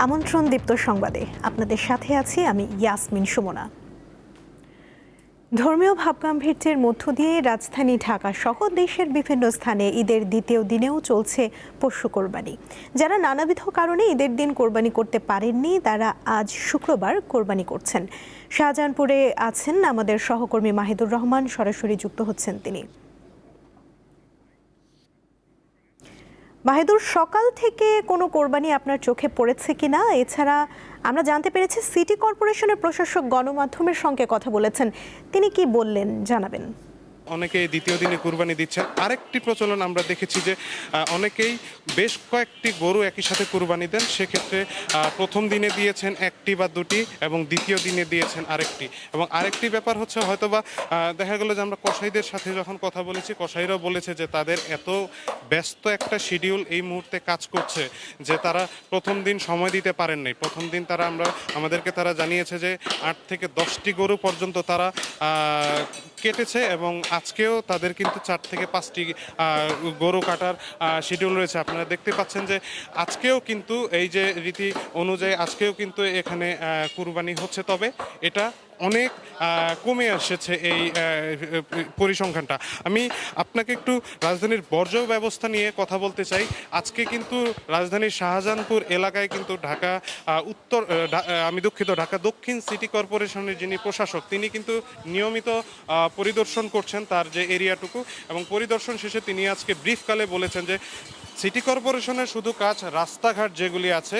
আমন্ত্রণ দীপ্ত সংবাদে আপনাদের সাথে আছি আমি ইয়াসমিন সুমনা। ধর্মীয় ভাবগাম্ভীর্যের মধ্য দিয়ে রাজধানী ঢাকা সহ দেশের বিভিন্ন স্থানে ঈদের দ্বিতীয় দিনেও চলছে পশু কোরবানি। যারা নানাবিধ কারণে ঈদের দিন কোরবানি করতে পারেননি তারা আজ শুক্রবার কোরবানি করছেন। শাহজাহানপুরে আছেন আমাদের সহকর্মী মাহিদুর রহমান, সরাসরি যুক্ত হচ্ছেন তিনি। মাহিদুর, সকাল থেকে কোনো কোরবানি আপনার চোখে পড়েছে কিনা? এছাড়া আমরা জানতে পেরেছি সিটি কর্পোরেশনের প্রশাসক গণমাধ্যমের সঙ্গে কথা বলেছেন, তিনি কি বললেন জানাবেন। অনেকেই দ্বিতীয় দিনে কুরবানি দিচ্ছেন। আরেকটি প্রচলন আমরা দেখেছি যে অনেকেই বেশ কয়েকটি গরু একই সাথে কুরবানি দেন। সেক্ষেত্রে প্রথম দিনে দিয়েছেন একটি বা দুটি এবং দ্বিতীয় দিনে দিয়েছেন আরেকটি। এবং আরেকটি ব্যাপার হচ্ছে হয়তোবা দেখা গেল যে আমরা কসাইদের সাথে যখন কথা বলেছি, কসাইরাও বলেছে যে তাদের এত ব্যস্ত একটা শিডিউল এই মুহূর্তে কাজ করছে যে তারা প্রথম দিন সময় দিতে পারেন নাই। প্রথম দিন আমাদেরকে তারা জানিয়েছে যে 8 থেকে 10টি গরু পর্যন্ত তারা কেটেছে এবং আজকেও তাদের কিন্তু 4 থেকে 5টি গরু কাটার শিডিউল রয়েছে। আপনারা দেখতে পাচ্ছেন যে আজকেও কিন্তু এই যে রীতি অনুযায়ী আজকেও কিন্তু এখানে কুরবানি হচ্ছে, তবে এটা অনেক কমে এসেছে এই পরিসংখ্যানটা। আমি আপনাকে একটু রাজধানীর বর্জ্য ব্যবস্থা নিয়ে কথা বলতে চাই। আজকে কিন্তু রাজধানীর শাহজাহানপুর এলাকায় কিন্তু ঢাকা দক্ষিণ সিটি কর্পোরেশনের যিনি প্রশাসক তিনি কিন্তু নিয়মিত পরিদর্শন করছেন তার যে এরিয়াটুকু, এবং পরিদর্শন শেষে তিনি আজকে ব্রিফকালে বলেছেন যে সিটি কর্পোরেশনের শুধু কাজ রাস্তাঘাট যেগুলি আছে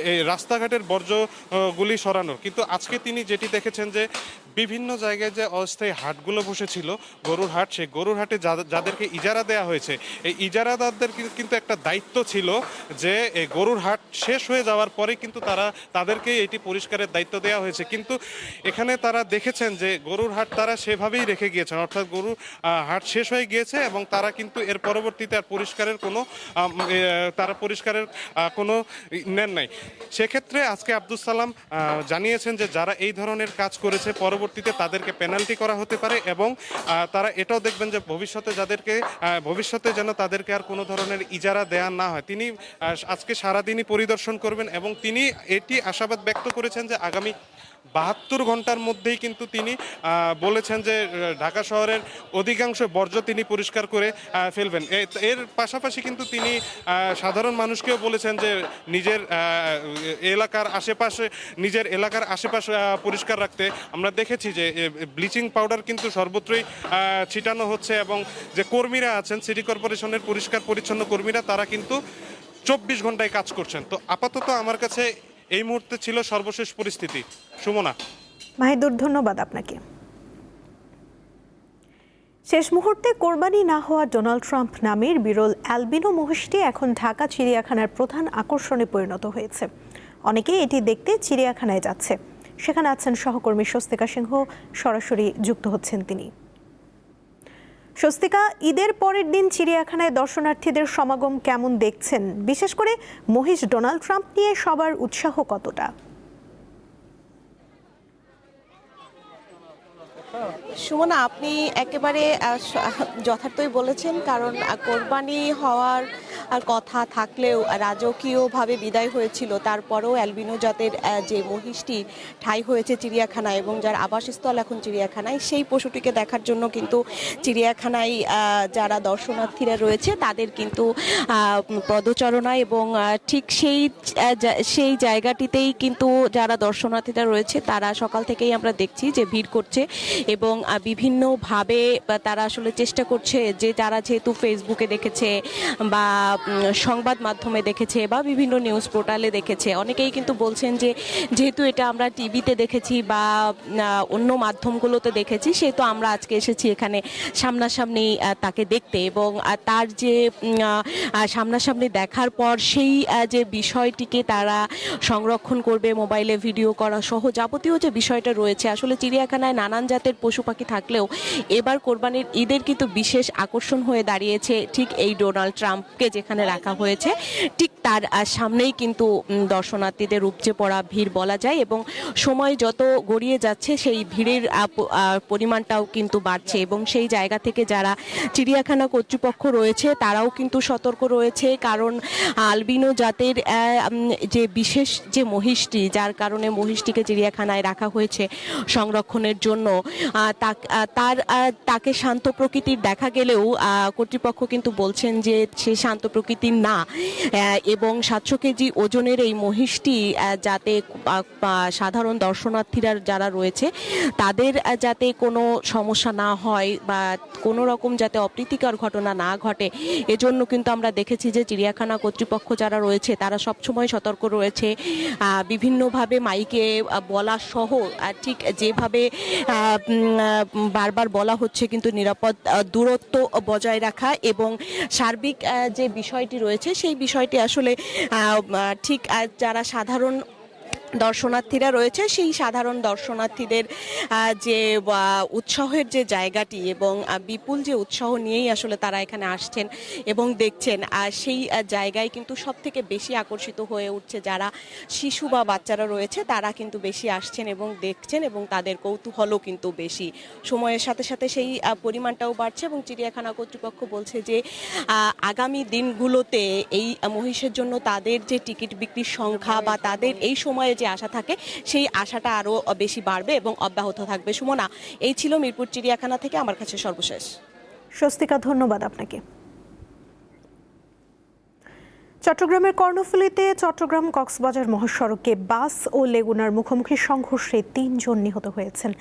এই রাস্তাঘাটের বর্জ্যগুলি সরানোর, কিন্তু আজকে তিনি যেটি দেখেছেন যে বিভিন্ন জায়গায় যে অস্থায়ী হাটগুলো বসেছিল গরুর হাট, সেই গরুর হাটে যাদেরকে ইজারা দেওয়া হয়েছে এই ইজারাদারদের কিন্তু একটা দায়িত্ব ছিল যে এই গরুর হাট শেষ হয়ে যাওয়ার পরে কিন্তু তাদেরকে এটি পরিষ্কারের দায়িত্ব দেওয়া হয়েছে। কিন্তু এখানে তারা দেখেছেন যে গরুর হাট তারা সেভাবেই রেখে গিয়েছেন, অর্থাৎ গরুর হাট শেষ হয়ে গিয়েছে এবং তারা কিন্তু এর পরবর্তীতে আর পরিষ্কারের কোনো নেন নাই। সেক্ষেত্রে আজকে আব্দুল সালাম জানিয়েছেন যে যারা এই ধরনের কাজ করেছে পরবর্তীতে তাদেরকে পেনাল্টি করা হতে পারে এবং তারা এটাও দেখবেন যে ভবিষ্যতে যেন তাদেরকে আর কোনো ধরনের ইজারা দেয়া না হয়। তিনি আজকে সারাদিনই পরিদর্শন করবেন এবং তিনি এটি আশাবাদ ব্যক্ত করেছেন যে আগামী 72 ঘন্টার মধ্যেই কিন্তু তিনি বলেছেন যে ঢাকা শহরের অধিকাংশ বর্জ্য তিনি পরিষ্কার করে ফেলবেন। এর পাশাপাশি কিন্তু তিনি সাধারণ মানুষকেও বলেছেন যে নিজের এলাকার আশেপাশে পরিষ্কার রাখতে। আমরা দেখেছি যে ব্লিচিং পাউডার কিন্তু সর্বত্রই ছিটানো হচ্ছে এবং যে কর্মীরা আছেন সিটি কর্পোরেশনের পরিষ্কার পরিচ্ছন্ন কর্মীরা তারা কিন্তু 24 ঘন্টায় কাজ করছেন। তো আপাতত আমার কাছে এই মুহূর্তে ছিল সর্বশেষ পরিস্থিতি। সুমনা। মাহিদুর, ধন্যবাদ আপনাকে। শেষ মুহূর্তে কোরবানি না হওয়া ডোনাল্ড ট্রাম্প নামের বিরল অ্যালবিনো মহিষটি এখন ঢাকা চিড়িয়াখানার প্রধান আকর্ষণে পরিণত হয়েছে। অনেকেই এটি দেখতে চিড়িয়াখানায় যাচ্ছে। সেখানে আছেন সহকর্মী স্বস্তিকা সিংহ, সরাসরি যুক্ত হচ্ছেন তিনি। স্বস্তিকা, ঈদের পরের দিন চিড়িয়াখানায় দর্শনার্থীদের সমাগম কেমন দেখছেন? বিশেষ করে মহিষ ডোনাল্ড ট্রাম্প নিয়ে সবার উৎসাহ কতটা? সুমনা, আপনি একেবারে যথার্থই বলেছেন, কারণ কোরবানি হওয়ার কথা থাকলেও রাজকীয়ভাবে বিদায় হয়েছিল, তারপরেও অ্যালবিনো জাতের যে মহিষটি ঠাঁই হয়েছে চিড়িয়াখানায় এবং যার আবাসস্থল এখন চিড়িয়াখানায়, সেই পশুটিকে দেখার জন্য কিন্তু চিড়িয়াখানায় যারা দর্শনার্থীরা রয়েছে তাদের কিন্তু পদচারণা এবং ঠিক সেই জায়গাটিতেই কিন্তু যারা দর্শনার্থীরা রয়েছে তারা সকাল থেকেই আমরা দেখছি যে ভিড় করছে এবং বিভিন্নভাবে তারা আসলে চেষ্টা করছে যে যারা যেহেতু ফেসবুকে দেখেছে বা সংবাদ মাধ্যমে দেখেছে বা বিভিন্ন নিউজ পোর্টালে দেখেছে, অনেকেই কিন্তু বলছেন যে যেহেতু এটা আমরা টিভিতে দেখেছি বা অন্য মাধ্যমগুলোতে দেখেছি, সেহেতু আমরা আজকে এসেছি এখানে সামনাসামনি তাকে দেখতে এবং তার যে সামনাসামনি দেখার পর সেই যে বিষয়টিকে তারা সংরক্ষণ করবে, মোবাইলে ভিডিও করা সহ যাবতীয় যে বিষয়টা রয়েছে। আসলে চিড়িয়াখানায় নানান জাতের জাতের পশু পাখি থাকলেও এবার কোরবানির ঈদের কিন্তু বিশেষ আকর্ষণ হয়ে দাঁড়িয়েছে ঠিক এই ডোনাল্ড ট্রাম্পকে যেখানে রাখা হয়েছে ঠিক তার সামনেই কিন্তু দর্শনার্থীদের উপচে পড়া ভিড় বলা যায়, এবং সময় যত গড়িয়ে যাচ্ছে সেই ভিড়ের পরিমাণটাও কিন্তু বাড়ছে, এবং সেই জায়গা থেকে যারা চিড়িয়াখানা কর্তৃপক্ষ রয়েছে তারাও কিন্তু সতর্ক রয়েছে, কারণ আলবিনো জাতের যে বিশেষ যে মহিষটি, যার কারণে মহিষটিকে চিড়িয়াখানায় রাখা হয়েছে সংরক্ষণের জন্য, তাকে শান্ত প্রকৃতির দেখা গেলেও কর্তৃপক্ষ কিন্তু বলছেন যে সে শান্ত প্রকৃতির না, এবং 700 কেজি ওজনের এই মহিষটি যাতে সাধারণ দর্শনার্থীরা যারা রয়েছে তাদের যাতে কোনো সমস্যা না হয় বা কোনো রকম যাতে অপ্রীতিকর ঘটনা না ঘটে, এজন্য কিন্তু আমরা দেখেছি যে চিড়িয়াখানা কর্তৃপক্ষ যারা রয়েছে তারা সবসময় সতর্ক রয়েছে, বিভিন্নভাবে মাইকে বলা সহ ঠিক যেভাবে বারবার বলা হচ্ছে কিন্তু নিরাপদ দূরত্ব বজায় রাখা এবং সার্বিক যে বিষয়টি রয়েছে সেই বিষয়টি আসলে ঠিক যারা সাধারণ দর্শনার্থীরা রয়েছে সেই সাধারণ দর্শনার্থীদের যে উৎসাহের যে জায়গাটি এবং বিপুল যে উৎসাহ নিয়েই আসলে তারা এখানে আসছেন এবং দেখছেন, আর সেই জায়গায় কিন্তু সব থেকে বেশি আকর্ষিত হয়ে উঠছে যারা শিশু বা বাচ্চারা রয়েছে, তারা কিন্তু বেশি আসছেন এবং দেখছেন এবং তাদের কৌতূহলও কিন্তু বেশি। সময়ের সাথে সাথে সেই পরিমাণটাও বাড়ছে এবং চিড়িয়াখানা কর্তৃপক্ষ বলছে যে আগামী দিনগুলোতে এই মহিষের জন্য তাদের যে টিকিট বিক্রির সংখ্যা বা তাদের এই সময়ে যে আশা থাকে সেই আশাটা আরো বেশি বাড়বে এবং অব্যাহত থাকবে। সুমনা, এই ছিল মিরপুর চিড়িয়াখানা থেকে আমার কাছে সর্বশেষ। স্বস্তিকা, ধন্যবাদ আপনাকে। চট্টগ্রামের কর্ণফুলীতে চট্টগ্রাম কক্সবাজার মহাসড়কে বাস ও লেগুনার মুখোমুখি সংঘর্ষে 3 জন নিহত হয়েছেন।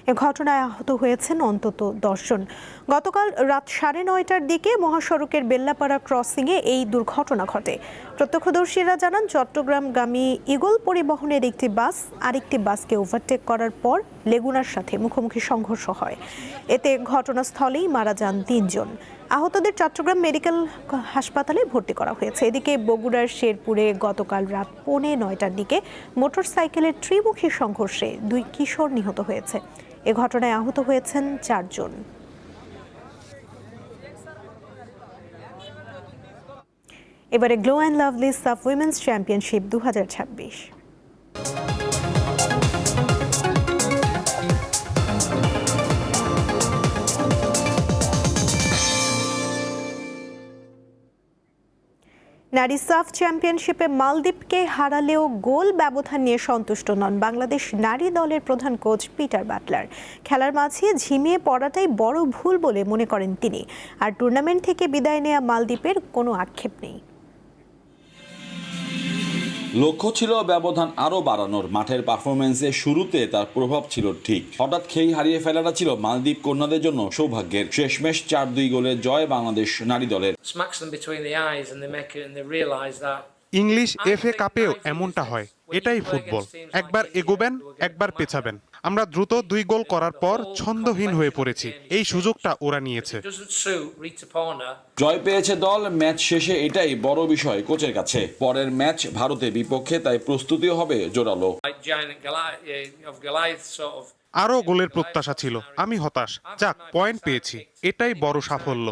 এ ঘটনায় আহত হয়েছেন অন্তত 10 জন। গতকাল রাত 9:30টার দিকে মহাসড়কের বেল্লাপাড়া ক্রসিংয়ে এই দুর্ঘটনা ঘটে। প্রত্যক্ষদর্শীরা জানান, চট্টগ্রামগামী ইগল পরিবহনের একটি বাস আরেকটি বাসকে ওভারটেক করার পর লেগুনার সাথে মুখোমুখি সংঘর্ষ হয়। এতে ঘটনাস্থলেই মারা যান 3 জন। আহতদের চট্টগ্রাম মেডিকেল হাসপাতালে ভর্তি করা হয়েছে। এদিকে বগুড়ার শেরপুরে গতকাল রাত 9:45টার দিকে মোটরসাইকেলের ত্রিমুখী সংঘর্ষে 2 কিশোর নিহত হয়েছে। এ ঘটনায় আহত হয়েছেন 4 জন। এবারে গ্লো অ্যান্ড লাভলি সাফ উইমেন্স চ্যাম্পিয়নশিপ 2026। নারী সাফ চ্যাম্পিয়নশিপে মালদ্বীপকে হারালেও গোল ব্যবধান নিয়ে সন্তুষ্ট নন বাংলাদেশ নারী দলের প্রধান কোচ পিটার বাটলার। খেলার মাঝে ঝিমিয়ে পড়াটাই বড় ভুল বলে মনে করেন তিনি। আর টুর্নামেন্ট থেকে বিদায় নেওয়া মালদ্বীপের কোনো আক্ষেপ নেই। লক্ষ্য ছিল ব্যবধান আরও বাড়ানোর। মাঠের পারফরমেন্সে শুরুতে তার প্রভাব ছিল ঠিক, হঠাৎ খেই হারিয়ে ফেলাটা ছিল মালদ্বীপ কন্যাদের জন্য সৌভাগ্যের। শেষমেশ 4-2 গোলের জয় বাংলাদেশ নারী দলের। ইংলিশ FA কাপেও এমনটা হয়, এটাই ফুটবল। একবার এগোবেন, একবার পেছাবেন। আমরা দ্রুত 2 গোল করার পর ছন্দহীন হয়ে পড়েছি। এই সুযোগটা ওরা নিয়েছে। জয় পেয়েছে দল। ম্যাচ শেষে এটাই বড় বিষয় কোচের কাছে। পরের ম্যাচ ভারতের বিপক্ষে, তাই প্রস্তুতিও হবে জোরালো। আরও গোলের প্রত্যাশা ছিল। আমি হতাশ। যাক, পয়েন্ট পেয়েছি, এটাই বড় সাফল্য।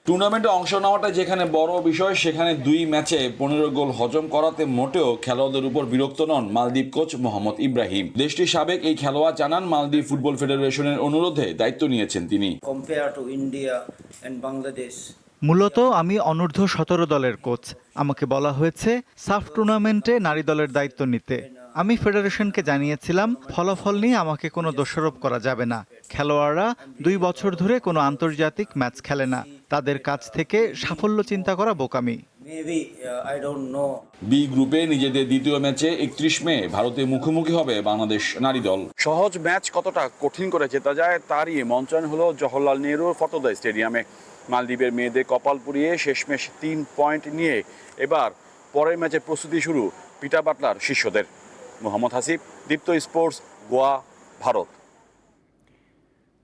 টুর্নামেন্টে অংশ নেওয়াটা যেখানে বড় বিষয়, সেখানে 2 ম্যাচে 15 গোল হজম করাতে মোটেও খেলোয়াড়দের উপর বিরক্ত নন মালদ্বীপ কোচ মোহাম্মদ ইব্রাহিম। দেশটির সাবেক এই খেলোয়াড় জানান, মালদ্বীপ ফুটবল ফেডারেশনের অনুরোধে দায়িত্ব নিয়েছেন তিনি। মূলত আমি অনূর্ধ্ব 17 দলের কোচ। আমাকে বলা হয়েছে সাফ টুর্নামেন্টে নারী দলের দায়িত্ব নিতে। আমি ফেডারেশনকে জানিয়েছিলাম, ফলাফল নিয়ে আমাকে কোনো দোষারোপ করা যাবে না। খেলোয়াড়রা 2 বছর ধরে কোনো আন্তর্জাতিক ম্যাচ খেলে না। তাদের কাছ থেকে সাফল্য চিন্তা করা বোকামি। বি গ্রুপে নিজেদের দ্বিতীয় ম্যাচে 31 মে ভারতে মুখোমুখি হবে বাংলাদেশ নারী দল। সহজ ম্যাচ কতটা কঠিন করে জেতা যায় তারই মঞ্চায়ন হলো জওহরলাল নেহরু ফতেদা স্টেডিয়ামে। মালদ্বীপের মেয়েদের কপাল পুড়িয়ে শেষমেশ 3 পয়েন্ট নিয়ে এবার পরের ম্যাচে প্রস্তুতি শুরু পিটার বাটলার শিষ্যদের। মোহাম্মদ হাসিব, দীপ্ত স্পোর্টস, গোয়া, ভারত।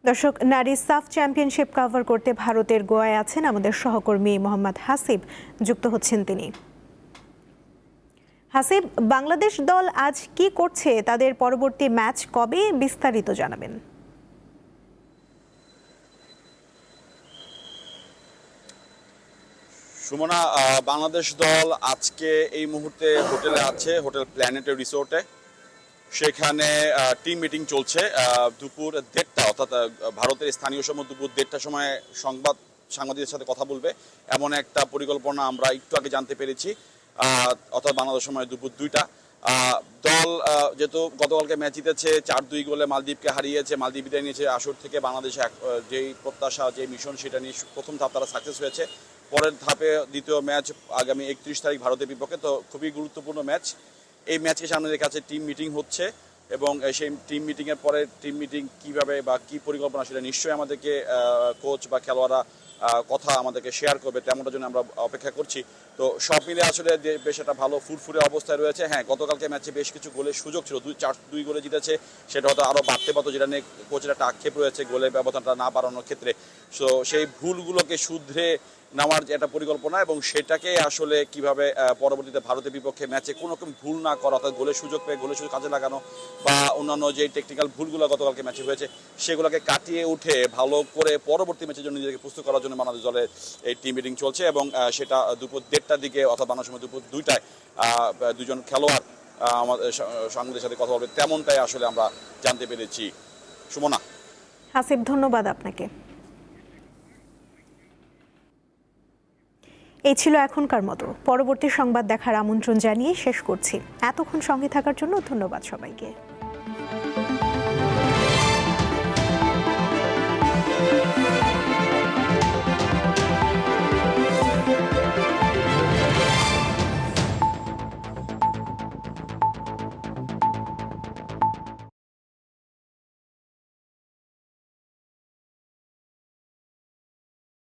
দর্শক, নারী সাফ চ্যাম্পিয়নশিপ কভার করতে ভারতের গোয়ায় আছেন আমাদের সহকর্মী মোহাম্মদ হাসিব, যুক্ত হচ্ছেন তিনি। হাসিব, বাংলাদেশ দল আজ কি করছে, তাদের পরবর্তী ম্যাচ কবে, বিস্তারিত জানাবেন। সুমনা, বাংলাদেশ দল আজকে এই মুহূর্তে হোটেলে আছে, হোটেল প্ল্যানেটের রিসোর্টে। সেখানে টিম মিটিং চলছে দুপুর 1:30, অর্থাৎ ভারতের স্থানীয় সময় দুপুর 1:30 সময় সাংবাদিকদের সাথে কথা বলবে এমন একটা পরিকল্পনা আমরা একটু আগে জানতে পেরেছি, অর্থাৎ বাংলাদেশ সময় দুপুর 2টা। দল যেহেতু গতকালকে ম্যাচ জিতেছে, 4-2 গোলে মালদ্বীপকে হারিয়েছে, মালদ্বীপ বিদায় নিয়েছে আসর থেকে, বাংলাদেশ যেই প্রত্যাশা, যে মিশন, সেটা নিয়ে প্রথম ধাপ তারা সাকসেস হয়েছে। পরের ধাপে দ্বিতীয় ম্যাচ আগামী 31 তারিখ ভারতের বিপক্ষে, তো খুবই গুরুত্বপূর্ণ ম্যাচ। এই ম্যাচকে সামনে রেখে আছে টিম মিটিং হচ্ছে, এবং সেই টিম মিটিংয়ের পরে টিম মিটিং কীভাবে বা কী পরিকল্পনা, সেটা নিশ্চয়ই আমাদেরকে কোচ বা খেলোয়াড়রা কথা আমাদেরকে শেয়ার করবে, তেমনটার জন্য আমরা অপেক্ষা করছি। তো সব মিলে আসলে বেশ একটা ভালো ফুরফুরে অবস্থায় রয়েছে। হ্যাঁ, গতকালকে ম্যাচে বেশ কিছু গোলের সুযোগ ছিল, 2 গোলে জিতেছে, সেটা হয়তো আরও বাড়তে পারতো, যেটা নিয়ে কোচের একটা আক্ষেপ রয়েছে গোলের ব্যবধানটা না বাড়ানোর ক্ষেত্রে। সো সেই ভুলগুলোকে শুধরে নেওয়ার যে একটা পরিকল্পনা, এবং সেটাকে আসলে কিভাবে পরবর্তীতে ভারতের বিপক্ষে ম্যাচে কোনো রকম ভুল না করা, অর্থাৎ গোলের সুযোগ পেয়ে গোলের সুযোগ কাজে লাগানো, বা অন্যান্য যে টেকনিক্যাল ভুলগুলো গতকালকে ম্যাচে হয়েছে সেগুলোকে কাটিয়ে উঠে ভালো করে পরবর্তী ম্যাচের জন্য নিজেকে প্রস্তুত করার জন্য বাংলাদেশ দলের এই টিম মিটিং চলছে, এবং সেটা দুপুর 1:30টার দিকে, অর্থাৎ বাংলাদেশ সময় দুপুর 2টায় দুজন খেলোয়াড় আমাদের সাংবাদিকদের সাথে কথা বলবে, তেমনটাই আসলে আমরা জানতে পেরেছি। সুমনা। হাসিব, ধন্যবাদ আপনাকে। এই ছিল এখনকার মতো। পরবর্তী সংবাদ দেখার আমন্ত্রণ জানিয়ে শেষ করছি। এতক্ষণ সঙ্গে থাকার জন্য ধন্যবাদ সবাইকে।